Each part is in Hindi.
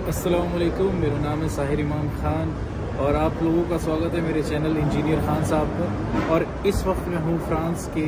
अस्सलाम वालेकुम, मेरा नाम है साहिर इमाम ख़ान और आप लोगों का स्वागत है मेरे चैनल इंजीनियर ख़ान साहब पर। और इस वक्त मैं हूँ फ्रांस के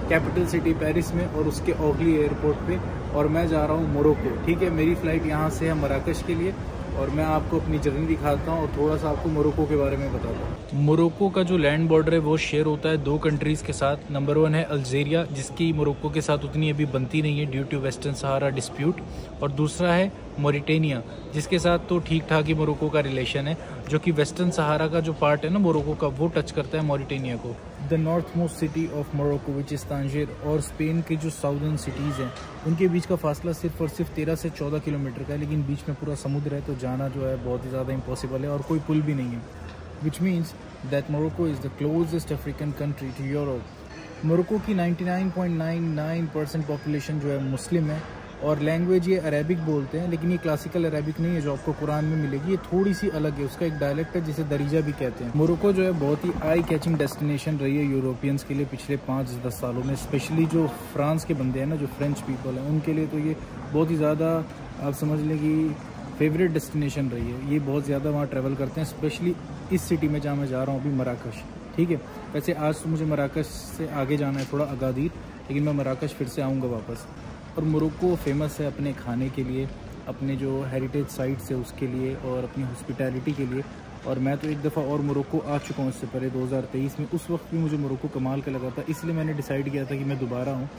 कैपिटल सिटी पेरिस में और उसके ओगली एयरपोर्ट पे, और मैं जा रहा हूँ मोरक्को। ठीक है, मेरी फ़्लाइट यहाँ से है मराकश के लिए और मैं आपको अपनी जर्नी दिखाता हूँ और थोड़ा सा आपको मोरक्को के बारे में बताता हूँ। मोरक्को का जो लैंड बॉर्डर है वो शेयर होता है दो कंट्रीज़ के साथ। नंबर 1 है अल्जीरिया, जिसकी मोरक्को के साथ उतनी अभी बनती नहीं है due to western Sahara dispute, और दूसरा है मॉरिटेनिया, जिसके साथ तो ठीक ठाक ही मोरक्को का रिलेशन है, जो कि वेस्टर्न सहारा का जो पार्ट है ना मोरक्को का, वो टच करता है मॉरिटेनिया को। The north most city of Morocco which is Tangier, और स्पेन के जो साउदर्न सिटीज़ हैं उनके बीच का फासला सिर्फ और सिर्फ 13 से 14 किलोमीटर का है, लेकिन बीच में पूरा समुद्र है, तो जाना जो है बहुत ही ज़्यादा इम्पॉसिबल है और कोई पुल भी नहीं है। Which means that Morocco is the closest African country to Europe. Morocco की 99.99% पॉपुलेशन जो है मुस्लिम है और लैंग्वेज ये अरेबिक बोलते हैं, लेकिन ये क्लासिकल अरेबिक नहीं है जो आपको कुरान में मिलेगी, ये थोड़ी सी अलग है। उसका एक डायलेक्ट है जिसे दरीजा भी कहते हैं। मोरक्को जो है बहुत ही आई कैचिंग डेस्टिनेशन रही है यूरोपियंस के लिए पिछले 5-10 सालों में, स्पेशली जो फ्रांस के बंदे हैं ना, जो फ्रेंच पीपल हैं, उनके लिए तो ये बहुत ही ज़्यादा आप समझ लें कि फेवरेट डेस्टिनेशन रही है। ये बहुत ज़्यादा वहाँ ट्रैवल करते हैं, स्पेशली इस सिटी में जहाँ मैं जा रहा हूँ अभी, मराकश। ठीक है, वैसे आज तो मुझे मराकश से आगे जाना है थोड़ा अगादीर, लेकिन मैं मराकश फिर से आऊँगा वापस। और मोरक्को फेमस है अपने खाने के लिए, अपने जो हेरिटेज साइट्स है उसके लिए और अपनी हॉस्पिटैलिटी के लिए। और मैं तो एक दफ़ा और मोरक्को आ चुका हूँ इससे पहले 2023 में, उस वक्त भी मुझे मोरक्को कमाल का लगा था, इसलिए मैंने डिसाइड किया था कि मैं दोबारा हूँ।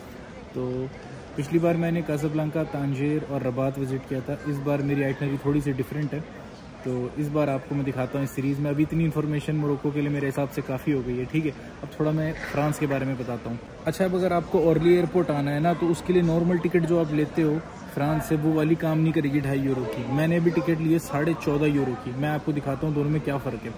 तो पिछली बार मैंने कासाब्लांका, तांजीर और रबात विज़िट किया था, इस बार मेरी आइटनरी थोड़ी सी डिफरेंट है, तो इस बार आपको मैं दिखाता हूँ इस सीरीज़ में। अभी इतनी इन्फॉर्मेशन मोरक्को के लिए मेरे हिसाब से काफ़ी हो गई है। ठीक है, अब थोड़ा मैं फ्रांस के बारे में बताता हूँ। अच्छा, अब अगर आपको ओरली एयरपोर्ट आना है ना, तो उसके लिए नॉर्मल टिकट जो आप लेते हो फ्रांस से, वो वाली काम नहीं करेगी 2.5 यूरो की। मैंने अभी टिकट ली है 14.5 यूरो की। मैं आपको दिखाता हूँ दोनों में क्या फ़र्क है।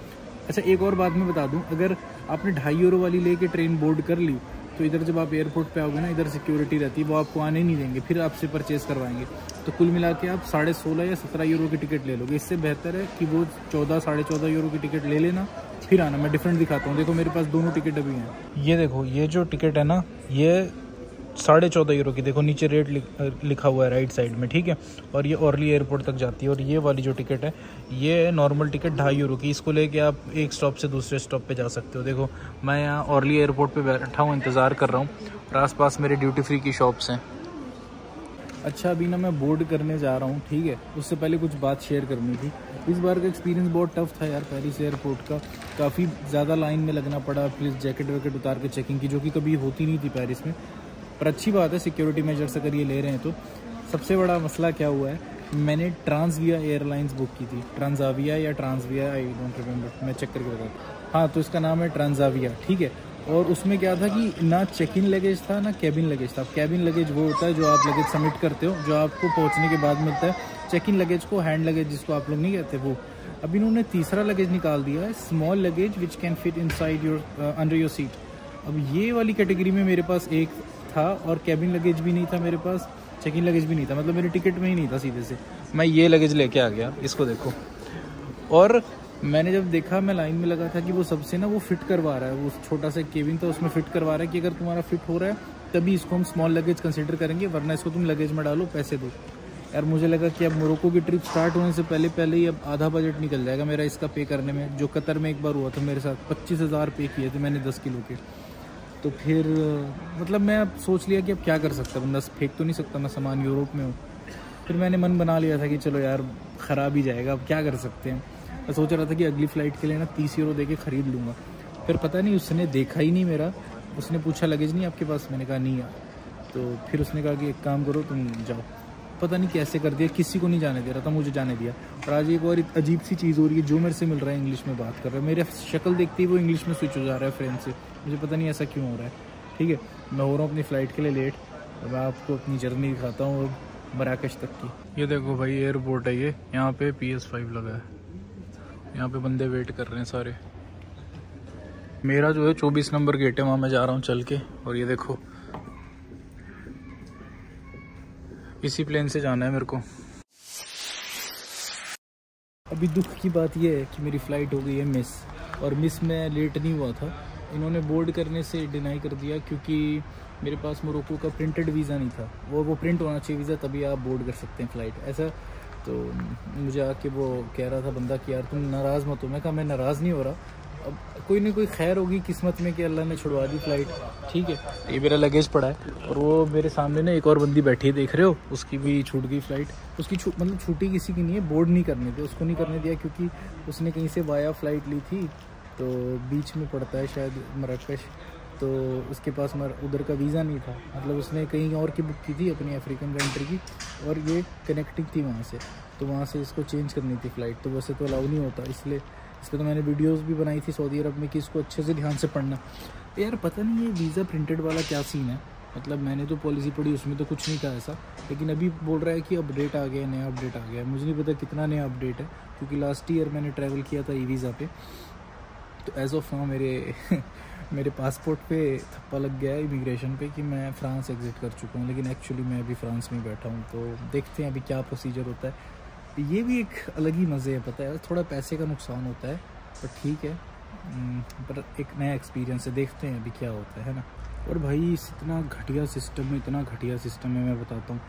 अच्छा, एक और बात मैं बता दूँ, अगर आपने 2.5 यूरो वाली ले ट्रेन बोर्ड कर ली, तो इधर जब आप एयरपोर्ट पे आओगे ना, इधर सिक्योरिटी रहती है, वो आपको आने नहीं देंगे, फिर आपसे परचेज़ करवाएंगे। तो कुल मिला के आप 16.5 या 17 यूरो की टिकट ले लोगे। इससे बेहतर है कि वो 14-14.5 यूरो की टिकट ले लेना, फिर आना। मैं डिफरेंट दिखाता हूँ, देखो मेरे पास दोनों टिकट अभी हैं। ये देखो, ये जो टिकट है ना, ये 14.5 यूरो की, देखो नीचे रेट लिखा हुआ है राइट साइड में। ठीक है, और ये ओरली एयरपोर्ट तक जाती है। और ये वाली जो टिकट है, ये नॉर्मल टिकट 2.5 यूरो की। इसको लेके आप एक स्टॉप से दूसरे स्टॉप पे जा सकते हो। देखो मैं यहाँ ओरली एयरपोर्ट पे बैठा हूँ, इंतज़ार कर रहा हूँ, और आसपास मेरे ड्यूटी फ्री की शॉप्स हैं। अच्छा, अभी ना मैं बोर्ड करने जा रहा हूँ। ठीक है, उससे पहले कुछ बात शेयर करनी थी। इस बार का एक्सपीरियंस बहुत टफ था यार पेरिस एयरपोर्ट का। काफ़ी ज़्यादा लाइन में लगना पड़ा, प्लीज़ जैकेट वैकेट उतार के चेकिंग की, जो कि कभी होती नहीं थी पेरिस में। पर अच्छी बात है, सिक्योरिटी मेजर्स अगर ये ले रहे हैं तो। सबसे बड़ा मसला क्या हुआ है, मैंने ट्रांसविया एयरलाइंस बुक की थी, ट्रांसविया या ट्रांसविया, आई डोंट रिमेंबर, मैं चेक करके बताता। हाँ, तो इसका नाम है ट्रांसविया। ठीक है, और उसमें क्या था कि ना चेक इन लगेज था ना कैबिन लगेज था। कैबिन लगेज वो होता है जो आप लगेज सबमिट करते हो, जो आपको पहुंचने के बाद मिलता है। चेक इन लगेज को हैंड लगेज जिसको आप लोग नहीं कहते, वो। अब इन्होंने तीसरा लगेज निकाल दिया है, small luggage which can fit inside your under your seat. अब ये वाली कैटेगरी में मेरे पास एक था, और कैबिन लगेज भी नहीं था मेरे पास, चेक इन लगेज भी नहीं था, मतलब मेरे टिकट में ही नहीं था। सीधे से मैं ये लगेज लेके आ गया, इसको देखो। और मैंने जब देखा, मैं लाइन में लगा था कि वो सबसे ना वो फिट करवा रहा है, वो छोटा सा केबिन था उसमें फिट करवा रहा है कि अगर तुम्हारा फिट हो रहा है तभी इसको हम स्मॉल लगेज कंसीडर करेंगे, वरना इसको तुम लगेज में डालो, पैसे दो। यार मुझे लगा कि अब मोरक्को की ट्रिप स्टार्ट होने से पहले ही अब आधा बजट निकल जाएगा मेरा इसका पे करने में। जो कतर में एक बार हुआ था मेरे साथ, 25,000 पे किए थे मैंने 10 किलो के। तो फिर मतलब मैं अब सोच लिया कि अब क्या कर सकता, बंदा फेंक तो नहीं सकता मैं सामान, यूरोप में हूँ। फिर मैंने मन बना लिया था कि चलो यार ख़राब ही जाएगा, अब क्या कर सकते हैं। मैं सोच रहा था कि अगली फ़्लाइट के लिए ना 30 यूरो दे के ख़रीद लूँगा। फिर पता नहीं, उसने देखा ही नहीं मेरा, उसने पूछा लगेज नहीं आपके पास, मैंने कहा नहीं यार। तो फिर उसने कहा कि एक काम करो तुम जाओ, पता नहीं कैसे कर दिया, किसी को नहीं जाने दे रहा था, मुझे जाने दिया। और आज एक और अजीब सी चीज़ हो रही है, जो मेरे से मिल रहा है इंग्लिश में बात कर रहा है, मेरे शक्ल देखते ही वो इंग्लिश में स्विच हो जा रहा है फ्रेंच से, मुझे पता नहीं ऐसा क्यों हो रहा है। ठीक है, मैं हो रहा हूँ अपनी फ़्लाइट के लिए लेट, और मैं आपको अपनी जर्नी दिखाता हूँ मराकश तक की। ये देखो भाई, एयरपोर्ट है ये, यहाँ पे PS5 लगा है, यहाँ पे बंदे वेट कर रहे हैं सारे। मेरा जो है 24 नंबर गेट है, वहाँ मैं जा रहा हूँ चल के। और ये देखो, इसी प्लेन से जाना है मेरे को। अभी दुख की बात यह है कि मेरी फ़्लाइट हो गई है मिस, और मिस में लेट नहीं हुआ था, इन्होंने बोर्ड करने से डिनाई कर दिया, क्योंकि मेरे पास मोरक्को का प्रिंटेड वीज़ा नहीं था। वो प्रिंट होना चाहिए वीज़ा, तभी आप बोर्ड कर सकते हैं फ़्लाइट, ऐसा। तो मुझे आके वो कह रहा था बंदा कि यार तुम नाराज़ मत हो। मैं कहा मैं नाराज़ नहीं हो रहा, अब कोई ना कोई खैर होगी किस्मत में कि अल्लाह ने छुड़वा दी फ़्लाइट, ठीक है। ये मेरा लगेज पड़ा है और वो मेरे सामने ना एक और बंदी बैठी है, देख रहे हो, उसकी भी छूट गई फ़्लाइट। उसकी मतलब छूटी किसी की नहीं है, बोर्ड नहीं करने थे, उसको नहीं करने दिया क्योंकि उसने कहीं से वाया फ़्लाइट ली थी, तो बीच में पड़ता है शायद मराकश, तो उसके पास उधर का वीज़ा नहीं था, मतलब उसने कहीं और की बुक की थी अपनी अफ्रीकन कंट्री की, और ये कनेक्टिंग थी वहाँ से, तो वहाँ से इसको चेंज करनी थी फ़्लाइट, तो वैसे तो अलाउ नहीं होता। इसलिए इस पर तो मैंने वीडियोस भी बनाई थी सऊदी अरब में कि इसको अच्छे से ध्यान से पढ़ना। यार पता नहीं ये वीज़ा प्रिंटेड वाला क्या सीन है, मतलब मैंने तो पॉलिसी पढ़ी उसमें तो कुछ नहीं था ऐसा, लेकिन अभी बोल रहा है कि अपडेट आ गया, नया अपडेट आ गया। मुझे नहीं पता कितना नया अपडेट है, क्योंकि लास्ट ईयर मैंने ट्रैवल किया था ई वीज़ा पे, तो एज़ ऑफ नाउ मेरे पासपोर्ट पे थप्पा लग गया है इमिग्रेशन पे कि मैं फ़्रांस एग्ज़िट कर चुका हूँ, लेकिन एक्चुअली मैं अभी फ़्रांस में बैठा हूँ। तो देखते हैं अभी क्या प्रोसीजर होता है। ये भी एक अलग ही मज़े है, पता है, थोड़ा पैसे का नुकसान होता है पर ठीक है, पर एक नया एक्सपीरियंस है, देखते हैं अभी क्या होता है ना। और भाई इतना घटिया सिस्टम है, इतना घटिया सिस्टम है, मैं बताता हूँ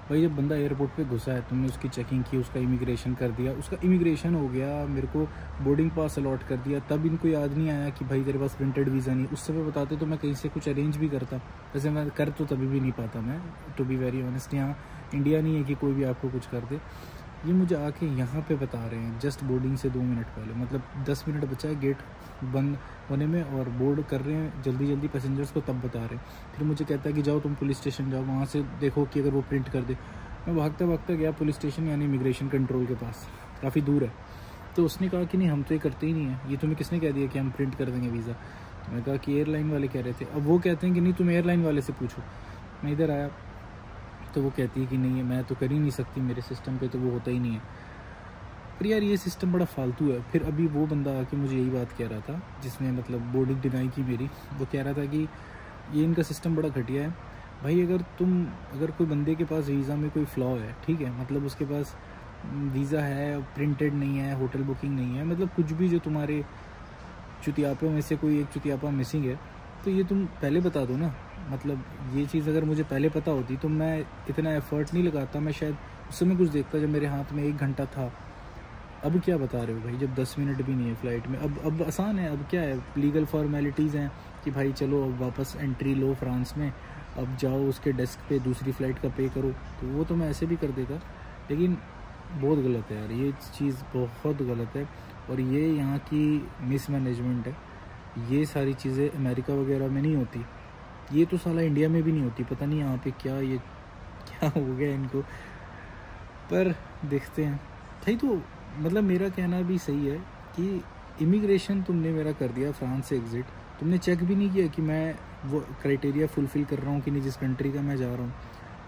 भाई। जब बंदा एयरपोर्ट पे घुसा है, तुमने उसकी चेकिंग की, उसका इमिग्रेशन कर दिया, उसका इमिग्रेशन हो गया, मेरे को बोर्डिंग पास अलॉट कर दिया, तब इनको याद नहीं आया कि भाई तेरे पास प्रिंटेड वीज़ा नहीं। उस समय बताते तो मैं कहीं से कुछ अरेंज भी करता, वैसे मैं कर तो तभी भी नहीं पाता मैं, टू बी वेरी ऑनेस्ट। यहाँ इंडिया नहीं है कि कोई भी आपको कुछ कर दे। ये मुझे आके यहाँ पे बता रहे हैं जस्ट बोर्डिंग से 2 मिनट पहले, मतलब 10 मिनट बचा है गेट बंद होने में, और बोर्ड कर रहे हैं जल्दी जल्दी पैसेंजर्स को, तब बता रहे हैं। फिर मुझे कहता है कि जाओ तुम पुलिस स्टेशन जाओ, वहाँ से देखो कि अगर वो प्रिंट कर दे। मैं भागता भागता गया पुलिस स्टेशन यानी इमिग्रेशन कंट्रोल के पास, काफ़ी दूर है, तो उसने कहा कि नहीं हम तो ये करते ही नहीं है, ये तुम्हें किसने कह दिया कि हम प्रिंट कर देंगे वीज़ा। तो मैं कहा कि एयरलाइन वाले कह रहे थे। अब वो कहते हैं कि नहीं तुम एयरलाइन वाले से पूछो। मैं इधर आया तो वो कहती है कि नहीं मैं तो कर ही नहीं सकती, मेरे सिस्टम पे तो वो होता ही नहीं है। पर यार ये सिस्टम बड़ा फालतू है। फिर अभी वो बंदा आके मुझे यही बात कह रहा था जिसने मतलब बोर्डिंग डिनाई की मेरी, वो कह रहा था कि ये इनका सिस्टम बड़ा घटिया है भाई। अगर कोई बंदे के पास वीज़ा में कोई फ्लॉ है, ठीक है, मतलब उसके पास वीज़ा है, प्रिंटेड नहीं है, होटल बुकिंग नहीं है, मतलब कुछ भी जो तुम्हारे चुतियापों में से कोई एक चुतियापा मिसिंग है, तो ये तुम पहले बता दो ना। मतलब ये चीज़ अगर मुझे पहले पता होती तो मैं इतना एफर्ट नहीं लगाता, मैं शायद उस समय कुछ देखता जब मेरे हाथ में 1 घंटा था। अब क्या बता रहे हो भाई, जब 10 मिनट भी नहीं है फ़्लाइट में। अब आसान है, अब क्या है, लीगल फॉर्मेलिटीज़ हैं कि भाई चलो अब वापस एंट्री लो फ्रांस में, अब जाओ उसके डेस्क पे दूसरी फ़्लाइट का पे करो, तो वो तो मैं ऐसे भी कर देता। लेकिन बहुत गलत है यार, ये चीज़ बहुत गलत है, और ये यहाँ की मिसमैनेजमेंट है। ये सारी चीज़ें अमेरिका वगैरह में नहीं होती, ये तो साला इंडिया में भी नहीं होती। पता नहीं यहाँ पे क्या हो गया इनको, पर देखते हैं भाई। तो मतलब मेरा कहना भी सही है कि इमिग्रेशन तुमने मेरा कर दिया फ्रांस से एग्ज़िट, तुमने चेक भी नहीं किया कि मैं वो क्राइटेरिया फुलफ़िल कर रहा हूँ कि नहीं जिस कंट्री का मैं जा रहा हूँ,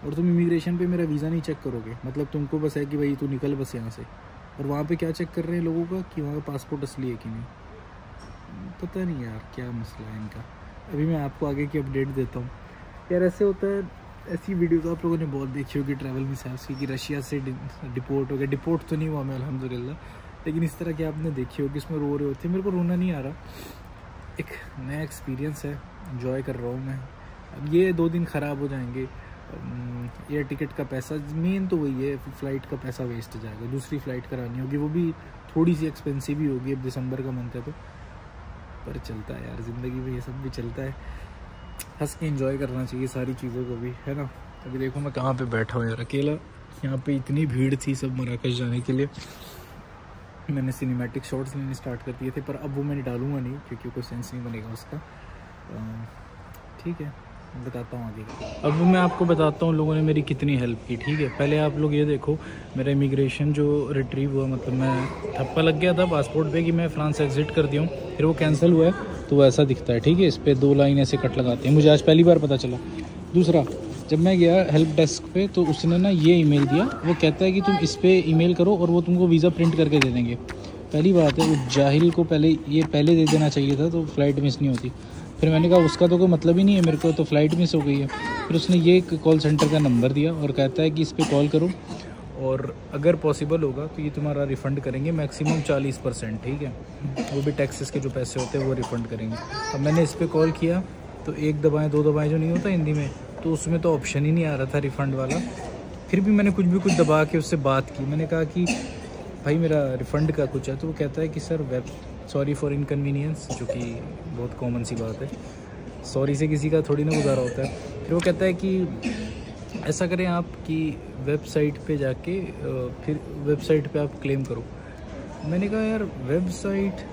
और तुम इमिग्रेशन पे मेरा वीज़ा नहीं चेक करोगे। मतलब तुमको बस है कि भाई तू निकल बस यहाँ से, और वहाँ पे क्या चेक कर रहे हैं लोगों का कि वहाँ का पासपोर्ट असली है कि नहीं। पता नहीं यार क्या मसला है इनका। अभी मैं आपको आगे की अपडेट देता हूँ यार। ऐसे होता है, ऐसी वीडियोस आप लोगों ने बहुत देखी होगी ट्रैवल मिसहैप्स की, कि रशिया से डिपोर्ट हो गया। डिपोर्ट तो नहीं हुआ मैं अल्हम्दुलिल्लाह, लेकिन इस तरह के आपने देखी होगी, इसमें रो रहे होते। मेरे को रोना नहीं आ रहा, एक नया एक्सपीरियंस है, एंजॉय कर रहा हूँ मैं। अब ये 2 दिन ख़राब हो जाएंगे, एयर टिकट का पैसा मेन तो वही है, फ़्लाइट का पैसा वेस्ट जाएगा, दूसरी फ़्लाइट करानी होगी, वो भी थोड़ी सी एक्सपेंसिव ही होगी। अब दिसंबर का मंथ है तो, पर चलता है यार, ज़िंदगी में ये सब भी चलता है, हंस के एंजॉय करना चाहिए सारी चीज़ों को भी, है ना। अभी देखो मैं कहाँ पे बैठा हूँ यार, अकेला। यहाँ पे इतनी भीड़ थी सब मराकश जाने के लिए, मैंने सिनेमैटिक शॉट्स लेने स्टार्ट कर दिए थे, पर अब वो मैंने डालूंगा नहीं क्योंकि कोई सेंस नहीं बनेगा उसका। ठीक है, बताता हूँ आगे। अब मैं आपको बताता हूँ लोगों ने मेरी कितनी हेल्प की, ठीक है। पहले आप लोग ये देखो, मेरा इमिग्रेशन जो रिट्रीव हुआ, मतलब मैं थप्पा लग गया था पासपोर्ट पे कि मैं फ्रांस एग्जिट कर दिया हूँ, फिर वो कैंसिल हुआ है, तो वो ऐसा दिखता है, ठीक है। इस पर 2 लाइन ऐसे कट लगाते हैं, मुझे आज पहली बार पता चला। दूसरा, जब मैं गया हेल्प डेस्क पे तो उसने ना ये ईमेल दिया, वो कहता है कि तुम इस पर ईमेल करो और वो तुमको वीज़ा प्रिंट करके दे देंगे। पहली बात है, उस जाहिल को पहले दे देना चाहिए था, तो फ़्लाइट मिस नहीं होती। फिर मैंने कहा उसका तो कोई मतलब ही नहीं है मेरे को, तो फ़्लाइट मिस हो गई है। फिर उसने ये कॉल सेंटर का नंबर दिया और कहता है कि इस पर कॉल करो, और अगर पॉसिबल होगा तो ये तुम्हारा रिफ़ंड करेंगे मैक्सिमम 40%, ठीक है। वो भी टैक्सेस के जो पैसे होते हैं वो रिफ़ंड करेंगे। अब मैंने इस पर कॉल किया तो 1 दबाएँ 2 दबाएँ जो नहीं होता हिंदी में, तो उसमें तो ऑप्शन ही नहीं आ रहा था रिफ़ंड वाला। फिर भी मैंने कुछ दबा के उससे बात की। मैंने कहा कि भाई मेरा रिफ़ंड का कुछ है, तो वो कहता है कि सर सॉरी फॉर इनकन्वीनियंस, जो कि बहुत कॉमन सी बात है, सॉरी से किसी का थोड़ी ना गुजारा होता है। फिर वो कहता है कि ऐसा करें आप कि वेबसाइट पे जाके फिर वेबसाइट पे आप क्लेम करो। मैंने कहा यार वेबसाइट,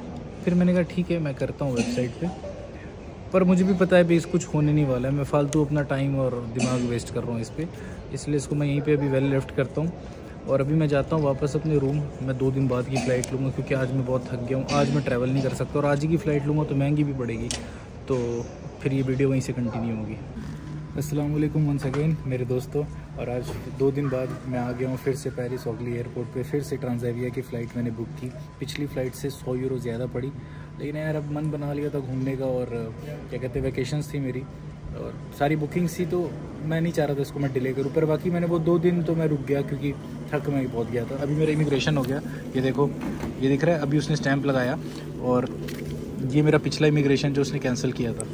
फिर मैंने कहा ठीक है मैं करता हूँ वेबसाइट पे, पर मुझे भी पता है भी इस कुछ होने नहीं वाला है, मैं फालतू अपना टाइम और दिमाग वेस्ट कर रहा हूँ इस पर, इसलिए इसको मैं यहीं पे अभी वेल लेफ्ट करता हूँ। और अभी मैं जाता हूँ वापस अपने रूम। मैं 2 दिन बाद की फ़्लाइट लूँगा क्योंकि आज मैं बहुत थक गया हूँ, आज मैं ट्रैवल नहीं कर सकता, और आज ही की फ़्लाइट लूँगा तो महंगी भी पड़ेगी, तो फिर ये वीडियो वहीं से कंटिन्यू होगी। अस्सलाम वालेकुम वंस अगेन मेरे दोस्तों, और आज 2 दिन बाद मैं आ गया हूँ फिर से पेरिस ऑर्ली एयरपोर्ट पे। फिर से ट्रांसएविया की फ़्लाइट मैंने बुक की। पिछली फ़्लाइट से 100 यूरो ज़्यादा पड़ी, लेकिन यार अब मन बना लिया था घूमने का, और क्या कहते हैं वैकेशंस थी मेरी और सारी बुकिंग्स थी, तो मैं नहीं चाह रहा था इसको मैं डिले करूँ। पर बाकी मैंने वो 2 दिन तो मैं रुक गया क्योंकि थक मैं बहुत गया था। अभी मेरा इमिग्रेशन हो गया, ये देखो ये दिख रहा है, अभी उसने स्टैंप लगाया, और ये मेरा पिछला इमिग्रेशन जो उसने कैंसिल किया था।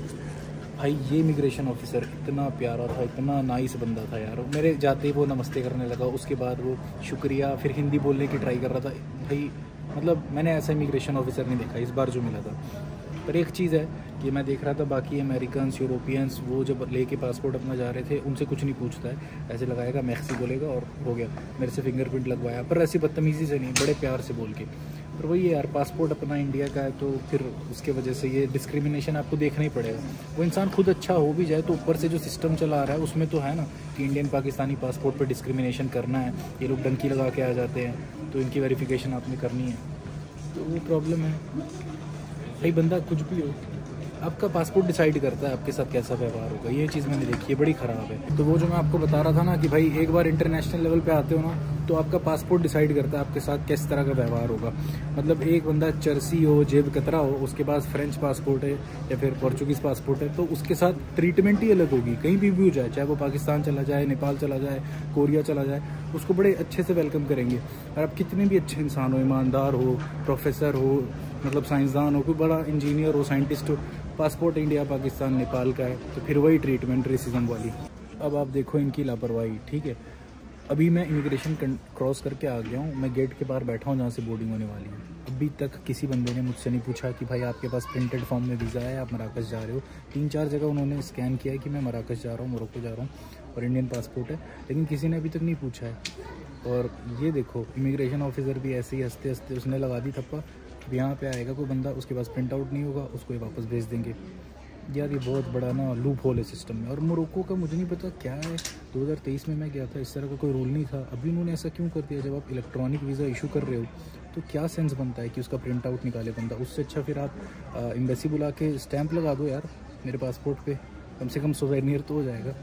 भाई ये इमिग्रेशन ऑफिसर इतना प्यारा था, इतना नाइस बंदा था यार। मेरे जाते ही वो नमस्ते करने लगा, उसके बाद वो शुक्रिया, फिर हिंदी बोलने की ट्राई कर रहा था। भाई मतलब मैंने ऐसा इमिग्रेशन ऑफिसर नहीं देखा इस बार जो मिला था। पर एक चीज़ है कि मैं देख रहा था बाकी अमेरिकन्स यूरोपियंस वो जब लेके पासपोर्ट अपना जा रहे थे उनसे कुछ नहीं पूछता है, ऐसे लगाएगा मैक्सी बोलेगा और हो गया। मेरे से फिंगरप्रिंट लगवाया, पर ऐसी बदतमीज़ी से नहीं, बड़े प्यार से बोल के। पर वही है यार, पासपोर्ट अपना इंडिया का है तो फिर उसके वजह से ये डिस्क्रिमिनेशन आपको देखना ही पड़ेगा। वो इंसान खुद अच्छा हो भी जाए तो ऊपर से जो सिस्टम चला आ रहा है उसमें तो है ना कि इंडियन पाकिस्तानी पासपोर्ट पर डिस्क्रिमिनेशन करना है, ये लोग डंकी लगा के आ जाते हैं, तो इनकी वेरिफिकेशन आपने करनी है, तो वो प्रॉब्लम है। भाई बंदा कुछ भी हो, आपका पासपोर्ट डिसाइड करता है आपके साथ कैसा व्यवहार होगा। ये चीज़ मैंने देखी है, बड़ी ख़राब है। तो वो जो मैं आपको बता रहा था ना कि भाई एक बार इंटरनेशनल लेवल पे आते हो ना तो आपका पासपोर्ट डिसाइड करता है आपके साथ किस तरह का व्यवहार होगा। मतलब एक बंदा चर्सी हो, जेब कतरा हो, उसके पास फ्रेंच पासपोर्ट है या फिर पोर्चुगीज़ पासपोर्ट है, तो उसके साथ ट्रीटमेंट ही अलग होगी। कहीं भी हो जाए, चाहे वो पाकिस्तान चला जाए, नेपाल चला जाए, कोरिया चला जाए, उसको बड़े अच्छे से वेलकम करेंगे। और आप कितने भी अच्छे इंसान हो, ईमानदार हो, प्रोफेसर हो, मतलब साइंसदान हो, कोई बड़ा इंजीनियर हो, साइंटिस्ट हो, पासपोर्ट इंडिया पाकिस्तान नेपाल का है तो फिर वही ट्रीटमेंट रेसिज्म वाली। अब आप देखो इनकी लापरवाही। ठीक है, अभी मैं इमिग्रेशन क्रॉस करके आ गया हूँ, मैं गेट के बाहर बैठा हूँ जहाँ से बोर्डिंग होने वाली है। अभी तक किसी बंदे ने मुझसे नहीं पूछा कि भाई आपके पास प्रिंटेड फॉर्म में वीज़ा है, आप मराकश जा रहे हो। 3-4 जगह उन्होंने स्कैन किया है कि मैं मराकश जा रहा हूँ, मोरक्को जा रहा हूँ और इंडियन पासपोर्ट है, लेकिन किसी ने अभी तक नहीं पूछा है। और ये देखो इमिग्रेशन ऑफिसर भी ऐसे ही हंसते हंसते उसने लगा दी थप्पा। यहाँ पे आएगा कोई बंदा, उसके पास प्रिंट आउट नहीं होगा, उसको ये वापस भेज देंगे। यार ये बहुत बड़ा ना लूप होल है सिस्टम में। और मोरक्को का मुझे नहीं पता क्या है, 2023 में मैं गया था, इस तरह का कोई रूल नहीं था। अभी उन्होंने ऐसा क्यों कर दिया? जब आप इलेक्ट्रॉनिक वीज़ा इशू कर रहे हो तो क्या सेंस बनता है कि उसका प्रिंट आउट निकाले बंदा? उससे अच्छा फिर आप एम्बेसी बुला के स्टैंप लगा दो यार मेरे पासपोर्ट पे, कम से कम सोवेनियर तो हो जाएगा।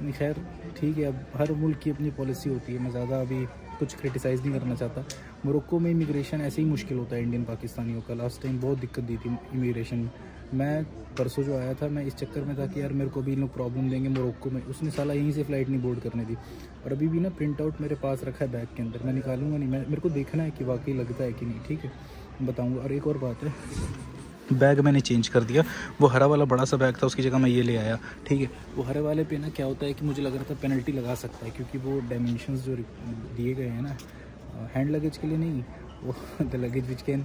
नहीं खैर ठीक है, अब हर मुल्क की अपनी पॉलिसी होती है, मैं ज़्यादा अभी कुछ क्रिटिसाइज़ नहीं करना चाहता। मोरक्को में इमिग्रेशन ऐसे ही मुश्किल होता है इंडियन पाकिस्तानियों का। लास्ट टाइम बहुत दिक्कत दी थी इमिग्रेशन। मैं परसों जो आया था मैं इस चक्कर में था कि यार मेरे को भी इन लोग प्रॉब्लम देंगे मोरक्को में, उसने साला यहीं से फ़्लाइट नहीं बोर्ड करने दी। और अभी भी ना प्रिंट आउट मेरे पास रखा है बैग के अंदर, मैं निकालूंगा नहीं, मेरे को देखना है कि वाकई लगता है कि नहीं। ठीक है, बताऊँगा। और एक और बात है, बैग मैंने चेंज कर दिया, वो हरा वाला बड़ा सा बैग था उसकी जगह मैं ये ले आया। ठीक है, वो हरे वाले पे ना क्या होता है कि मुझे लग रहा था पेनल्टी लगा सकता है क्योंकि वो डायमेंशंस जो दिए गए हैं ना हैंड लगेज के लिए नहीं, वो the luggage which can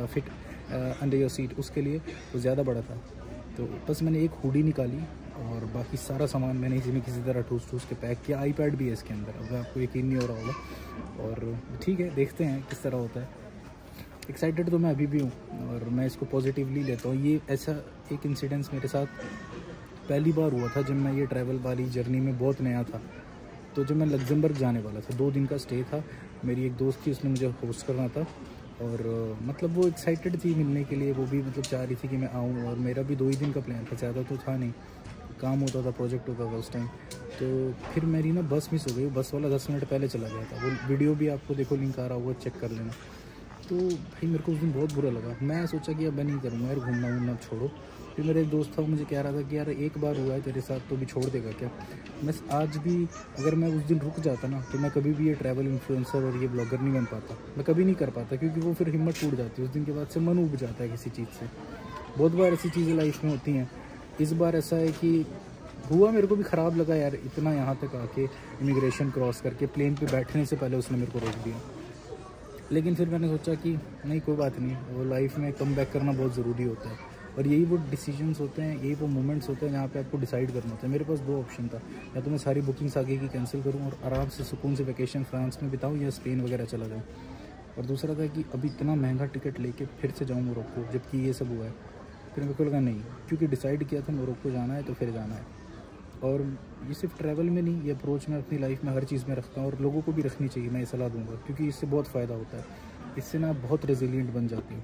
fit under your seat, उसके लिए वो ज़्यादा बड़ा था। तो बस मैंने एक हुडी निकाली और बाकी सारा सामान मैंने इसी में किसी तरह ठूस के पैक किया। आईपैड भी है इसके अंदर, अब आपको यकीन नहीं हो रहा होगा। और ठीक है, देखते हैं किस तरह होता है। एक्साइटेड तो मैं अभी भी हूँ और मैं इसको पॉजिटिवली लेता हूँ। ये ऐसा एक इंसिडेंस मेरे साथ पहली बार हुआ था जब मैं ये ट्रैवल वाली जर्नी में बहुत नया था। तो जब मैं लग्जमबर्ग जाने वाला था, 2 दिन का स्टे था, मेरी एक दोस्त थी उसने मुझे होस्ट करना था और मतलब वो एक्साइटेड थी मिलने के लिए, वो भी मतलब चाह रही थी कि मैं आऊँ। और मेरा भी 2 ही दिन का प्लान था, ज़्यादा तो था नहीं, काम होता था, प्रोजेक्ट होता था उस टाइम। तो फिर मेरी ना बस मिस हो गई, बस वाला 10 मिनट पहले चला गया था। वो वीडियो भी आपको देखो लिंक आ रहा होगा, चेक कर लेना। तो भाई मेरे को उस दिन बहुत बुरा लगा, मैं सोचा कि अब मैं नहीं करूँगा यार, घूमना छोड़ो। फिर मेरा एक दोस्त था, वो मुझे कह रहा था कि यार एक बार हुआ है तेरे साथ तो भी छोड़ देगा क्या? मैं आज भी अगर मैं उस दिन रुक जाता ना तो मैं कभी भी ये ट्रैवल इन्फ्लुएंसर और ये ब्लॉगर नहीं बन पाता, मैं कभी नहीं कर पाता, क्योंकि वो फिर हिम्मत टूट जाती है उस दिन के बाद से, मन उब जाता है किसी चीज़ से। बहुत बार ऐसी चीज़ें लाइफ में होती हैं। इस बार ऐसा है कि हुआ मेरे को भी ख़राब लगा यार, इतना यहाँ तक आके इमिग्रेशन क्रॉस करके प्लेन पे बैठने से पहले उसने मेरे को रोक दिया। लेकिन फिर मैंने सोचा कि नहीं कोई बात नहीं, वो लाइफ में कम बैक करना बहुत ज़रूरी होता है, और यही वो डिसीजंस होते हैं, यही वो मोमेंट्स होते हैं जहाँ पे आपको डिसाइड करना होता है। मेरे पास 2 ऑप्शन था, या तो मैं सारी बुकिंग्स आगे की कैंसिल करूँ और आराम से सुकून से वैकेशन फ्रांस में बिताऊँ या स्पेन वगैरह चला जाऊँ, और दूसरा था कि अभी इतना महंगा टिकट लेके फिर से जाऊँ मोरक्को, जबकि ये सब हुआ है। फिर मेरे को लगा नहीं, क्योंकि डिसाइड किया था मोरक्को जाना है तो फिर जाना है। और ये सिर्फ ट्रैवल में नहीं, ये अप्रोच मैं अपनी लाइफ में हर चीज़ में रखता हूँ, और लोगों को भी रखनी चाहिए, मैं ये सलाह दूँगा, क्योंकि इससे बहुत फ़ायदा होता है। इससे ना बहुत रेजिलिएंट बन जाती हूँ।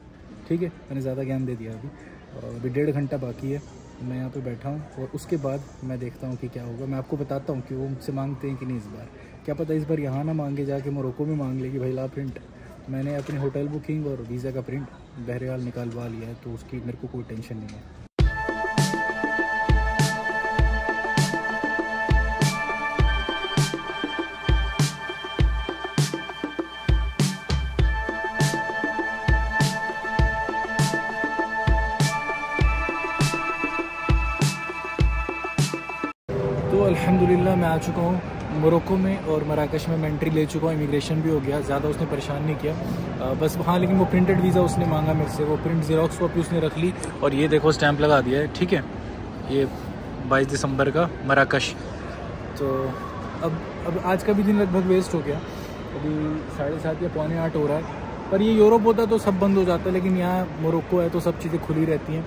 ठीक है, मैंने ज़्यादा ज्ञान दे दिया अभी, और अभी 1.5 घंटा बाकी है, मैं यहाँ पे बैठा हूँ, और उसके बाद मैं देखता हूँ कि क्या होगा। मैं आपको बताता हूँ कि वो मुझसे मांगते हैं कि नहीं इस बार, क्या पता इस बार यहाँ ना मांगे, जाके मोरक्को में मांग लेगी भाई ला प्रिंट। मैंने अपनी होटल बुकिंग और वीज़ा का प्रिंट बहरहाल निकालवा लिया है, तो उसकी मेरे को कोई टेंशन नहीं है। तो अल्हम्दुलिल्लाह मैं आ चुका हूँ मोरक्को में, और मराकश में मैं एंट्री ले चुका हूँ। इमिग्रेशन भी हो गया, ज़्यादा उसने परेशान नहीं किया, बस हाँ, लेकिन वो प्रिंटेड वीज़ा उसने मांगा मेरे से, वो प्रिंट ज़ेरॉक्स कॉपी उसने रख ली, और ये देखो स्टैंप लगा दिया है। ठीक है, ये 22 दिसंबर का मराकश। तो अब आज का भी दिन लगभग वेस्ट हो गया, अभी 7:30 या 7:45 हो रहा है। पर ये यूरोप होता तो सब बंद हो जाता है, लेकिन यहाँ मोरक्को है तो सब चीज़ें खुली रहती हैं।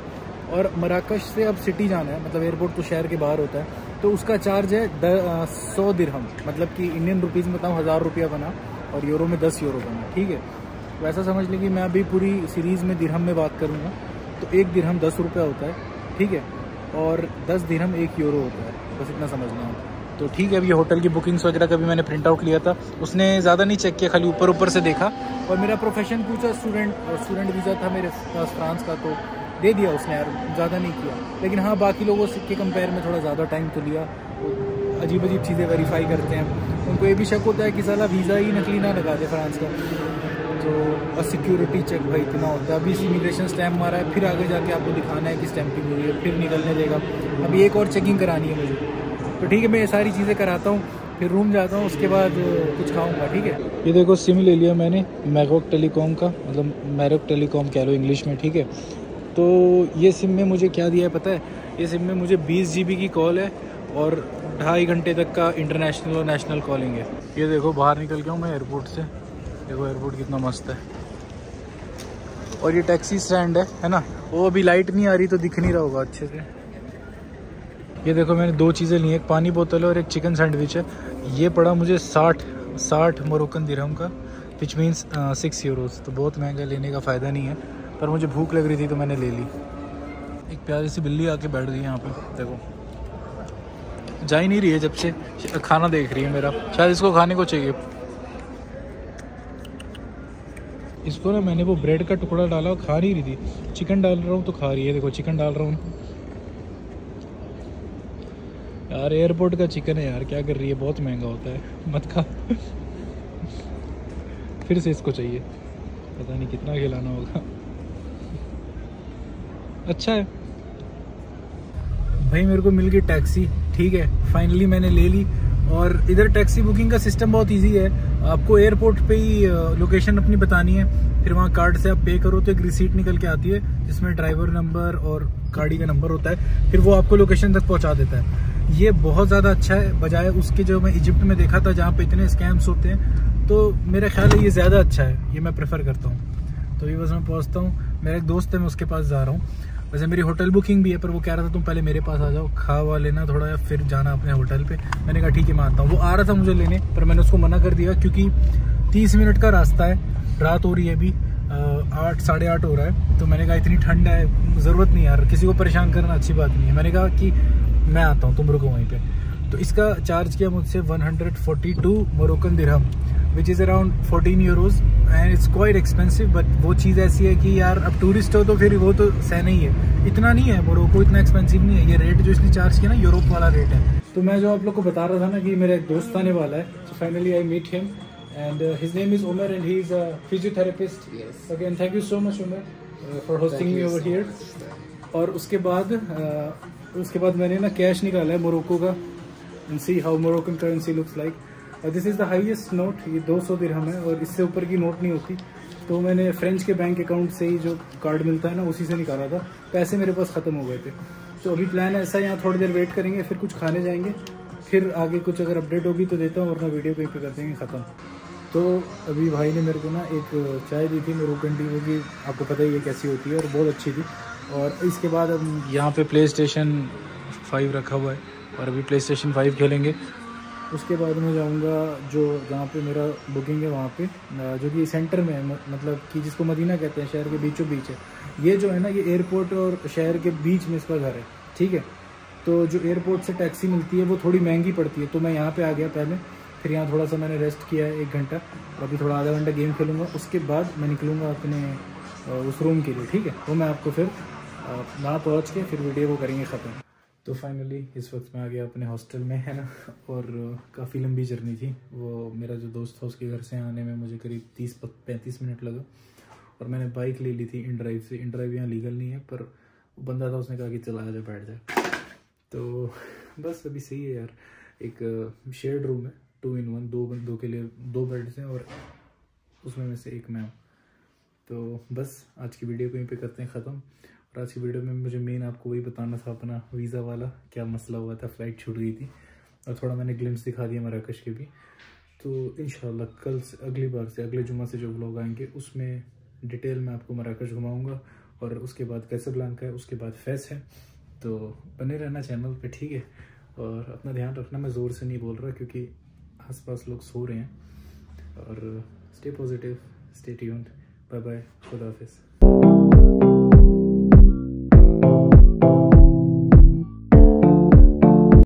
और मराकश से अब सिटी जाना है, मतलब एयरपोर्ट तो शहर के बाहर होता है, तो उसका चार्ज है 100 दिरहम, मतलब कि इंडियन रुपीज़ में बताऊँ 1000 रुपया बना, और यूरो में 10 यूरो बना। ठीक है, तो ऐसा समझ लें कि मैं अभी पूरी सीरीज़ में दिरहम में बात करूँगा, तो 1 दिरहम 10 रुपया होता है। ठीक है, और 10 दिरहम 1 यूरो होता है, बस इतना समझना है। तो ठीक है, अभी होटल की बुकिंग्स वगैरह का भी मैंने प्रिंट आउट लिया था, उसने ज़्यादा नहीं चेक किया, खाली ऊपर से देखा, और मेरा प्रोफेशन पूछा, स्टूडेंट वीज़ा था मेरे पास फ्रांस का, तो दे दिया उसने यार, ज़्यादा नहीं किया। लेकिन हाँ, बाकी लोगों के कंपेयर में थोड़ा ज़्यादा टाइम तो लिया, अजीब चीज़ें वेरीफाई करते हैं, उनको ये भी शक होता है कि साला वीज़ा ही नकली ना लगा दे फ्रांस का, तो और सिक्योरिटी चेक भाई इतना होता है। अभी इमिग्रेशन स्टैम्प मारा है, फिर आगे जाके आपको दिखाना है कि स्टैंपिंग हुई है, फिर निकलने देगा, अभी एक और चेकिंग करानी है मुझे। तो ठीक है, मैं ये सारी चीज़ें कराता हूँ, फिर रूम जाता हूँ, उसके बाद कुछ खाऊंगा। ठीक है, ये देखो सिम ले लिया मैंने मैरोक टेलीकॉम का, मतलब मैरोक टेलीकॉम कह लो इंग्लिश में। ठीक है, तो ये सिम में मुझे क्या दिया है पता है, ये सिम में मुझे 20 GB की कॉल है, और 2.5 घंटे तक का इंटरनेशनल और नेशनल कॉलिंग है। ये देखो बाहर निकल गया हूँ मैं एयरपोर्ट से, देखो एयरपोर्ट कितना मस्त है, और ये टैक्सी स्टैंड है ना, वो अभी लाइट नहीं आ रही तो दिख नहीं रहा होगा अच्छे से। ये देखो मैंने 2 चीज़ें ली, एक पानी बोतल है और एक चिकन सैंडविच है। ये पड़ा मुझे 60 मोरक्कन दिरहम का, विच मीन्स 6 यूरोज़। तो बहुत महंगा, लेने का फ़ायदा नहीं है, पर मुझे भूख लग रही थी तो मैंने ले ली। एक प्यारी सी बिल्ली आके बैठ गई यहाँ पे, देखो जा ही नहीं रही है जब से, खाना देख रही है मेरा, शायद इसको खाने को चाहिए। इसको ना मैंने वो ब्रेड का टुकड़ा डाला, खा नहीं रही थी, चिकन डाल रहा हूँ तो खा रही है, देखो चिकन डाल रहा हूँ यार, एयरपोर्ट का चिकन है यार, क्या कर रही है, बहुत महंगा होता है, मत खा। फिर से इसको चाहिए, पता नहीं कितना खिलाना होगा। अच्छा है भाई, मेरे को मिल गई टैक्सी। ठीक है, फाइनली मैंने ले ली, और इधर टैक्सी बुकिंग का सिस्टम बहुत इजी है, आपको एयरपोर्ट पे ही लोकेशन अपनी बतानी है, फिर वहाँ कार्ड से आप पे करो तो एक रिसीट निकल के आती है, जिसमें ड्राइवर नंबर और गाड़ी का नंबर होता है, फिर वो आपको लोकेशन तक पहुँचा देता है। ये बहुत ज़्यादा अच्छा है, बजाय उसके जो मैं इजिप्ट में देखा था जहाँ पे इतने स्कैम्स होते हैं, तो मेरा ख्याल है ये ज़्यादा अच्छा है, ये मैं प्रेफर करता हूँ। तो ये बस मैं पहुँचता हूँ, मेरा एक दोस्त है मैं उसके पास जा रहा हूँ। वैसे मेरी होटल बुकिंग भी है, पर वो कह रहा था तुम पहले मेरे पास आ जाओ, खा हुआ लेना थोड़ा, या फिर जाना अपने होटल पे। मैंने कहा ठीक है मैं आता हूँ। वो आ रहा था मुझे लेने, पर मैंने उसको मना कर दिया, क्योंकि 30 मिनट का रास्ता है, रात हो रही है अभी, 8 साढ़े 8 हो रहा है, तो मैंने कहा इतनी ठंड है, ज़रूरत नहीं यार, किसी को परेशान करना अच्छी बात नहीं है। मैंने कहा कि मैं आता हूँ, तुम रुको वहीं पे। तो इसका चार्ज किया मुझसे 142 Moroccan dirham, which is around 14 euros, and it's quite expensive. But वो चीज़ ऐसी है कि यार अब टूरिस्ट हो तो फिर वो तो सहना ही है, इतना नहीं है, मोरक्को इतना एक्सपेंसिव नहीं है। ये रेट जो इसने चार्ज किया ना, यूरोप वाला रेट है। तो मैं जो आप लोग को बता रहा था ना कि मेरा एक दोस्त आने वाला है, तो finally I meet him, and his name is Umar, and he is a physiotherapist. Okay, and thank you so much Umar for hosting me over here. और उसके बाद उसके बाद मैंने ना कैश निकाला है मोरक्को का, and see how Moroccan currency looks like. This is the highest note, ये 200 दिरहम है और इससे ऊपर की नोट नहीं होती। तो मैंने फ्रेंच के बैंक अकाउंट से ही जो कार्ड मिलता है ना उसी से निकाला था, पैसे मेरे पास ख़त्म हो गए थे। तो अभी प्लान ऐसा है, यहाँ थोड़ी देर वेट करेंगे, फिर कुछ खाने जाएंगे, फिर आगे कुछ अगर अपडेट होगी तो देता हूँ, वरना वीडियो कहीं पे कर देंगे ख़त्म। तो अभी भाई ने मेरे को ना एक चाय दी थी मोरक्कन टी, वो भी आपको पता ही है कैसी होती है और बहुत अच्छी थी। और इसके बाद अब यहाँ पे PlayStation 5 रखा हुआ है और अभी PlayStation 5 खेलेंगे। उसके बाद मैं जाऊँगा जो जहाँ पे मेरा बुकिंग है वहाँ पे, जो कि सेंटर में है, मतलब कि जिसको मदीना कहते हैं, शहर के बीचों बीच है। ये जो है ना, ये एयरपोर्ट और शहर के बीच में इसका घर है, ठीक है। तो जो एयरपोर्ट से टैक्सी मिलती है वो थोड़ी महंगी पड़ती है, तो मैं यहाँ पे आ गया पहले, फिर यहाँ थोड़ा सा मैंने रेस्ट किया है 1 घंटा, और अभी थोड़ा आधा घंटा गेम खेलूँगा। उसके बाद मैं निकलूँगा अपने उस रूम के लिए, ठीक है। वो मैं आपको फिर वहाँ पहुँच के फिर वीडियो को करेंगे ख़त्म। तो फाइनली इस वक्त मैं आ गया अपने हॉस्टल में, है ना। और काफ़ी लंबी जर्नी थी, वो मेरा जो दोस्त था उसके घर से आने में मुझे करीब 30-35 मिनट लगा। और मैंने बाइक ले ली थी InDrive से। InDrive यहाँ लीगल नहीं है, पर वो बंदा था, उसने कहा कि चला जा बैठ जा। तो बस अभी सही है यार। एक शेयर्ड रूम है, 2 in 1, 2 बंदों के लिए 2 बेड्स हैं और उसमें में से एक मैं हूँ। तो बस आज की वीडियो को यहीं पे करते हैं ख़त्म। और आज की वीडियो में मुझे मेन आपको वही बताना था, अपना वीज़ा वाला क्या मसला हुआ था, फ़्लाइट छूट गई थी, और थोड़ा मैंने ग्लिम्स दिखा दिया मराकश के भी। तो इंशाल्लाह कल से, अगली बार से, अगले जुम्मा से जो व्लॉग आएंगे उसमें डिटेल में आपको मराकश घुमाऊँगा, और उसके बाद कैसाब्लांका है, उसके बाद फेस है। तो बने रहना चैनल पे, ठीक है। और अपना ध्यान रखना, मैं ज़ोर से नहीं बोल रहा क्योंकि आसपास लोग सो रहे हैं। और stay positive, stay tuned, bye bye, खुदा हाफिज़।